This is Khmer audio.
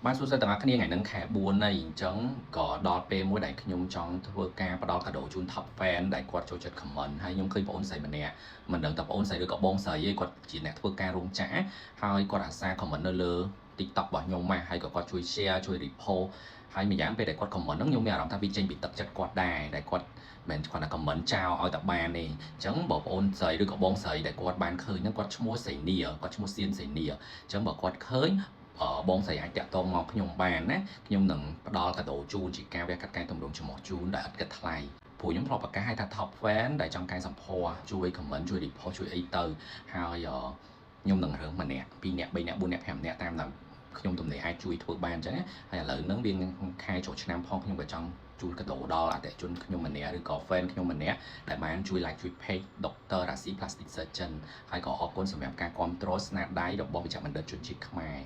បានសួស្តីទាំងអស់គ្នាថ្ងៃហ្នឹងខែ4ហើយអញ្ចឹងក៏ដល់ពេលមួយដែលខ្ញុំចង់ធ្វើការផ្ដល់កាដូជូន top fan ដែលគាត់ចូលចិត្ត comment ហើយខ្ញុំឃើញបងអូនស្រីម្នាក់មិនដឹងតើបងអូនស្រីឬក៏បងស្រីឯងគាត់ជាអ្នកធ្វើការរោងចក្រហើយគាត់អាសា comment នៅលើ TikTok របស់ខ្ញុំមកហើយក៏គាត់ជួយ share ជួយ repost ហើយម្យ៉ាងពេលដែលគាត់ comment ហ្នឹងខ្ញុំមានអារម្មណ៍ថាវាចេញពីទឹកចិត្តគាត់ដែរដែលគាត់មិនគាត់តែ comment ចោលឲ្យតែបានទេអញ្ចឹងបងប្អូនស្រីឬក៏បងស្រីដែលគាត់បានឃើញហ្នឹងគាត់ឈ្មោះសៃនីគាត់ឈ្មោះសៀនសៃនីអញ្ចឹងបើគាត់ឃើញបងស្រីអាចតាក់ទងមកខ្ញុំបានណាខ្ញុំនឹងផ្ដល់កាដូជូនជាការវះកាត់កែតម្រង់ចំហជូនដែលអត់គិតថ្លៃព្រោះខ្ញុំធ្លាប់ប្រកាសឲ្យថា top fan ដែលចង់កែសម្ផស្សជួយ comment ជួយ report ជួយអីទៅហើយខ្ញុំនឹងរើសម្នាក់2នាក់3នាក់4នាក់5នាក់តាមតែខ្ញុំទំនេរអាចជួយធ្វើបានអញ្ចឹងណាហើយឥឡូវហ្នឹងវាខែចូលឆ្នាំផងខ្ញុំក៏ចង់ជូនកាដូដល់អតិថិជនខ្ញុំម្នាក់ឬក៏ fan ខ្ញុំម្នាក់ដែលបានជួយ like ជួយ page Dr. Rasi Plastic Surgeon ហើយក៏អរគុណសម្រាប់ការគ្រប់គ្រងស្នាដៃរបស់វិជ្ជបណ្ឌិតជនជាតិខ្មែរ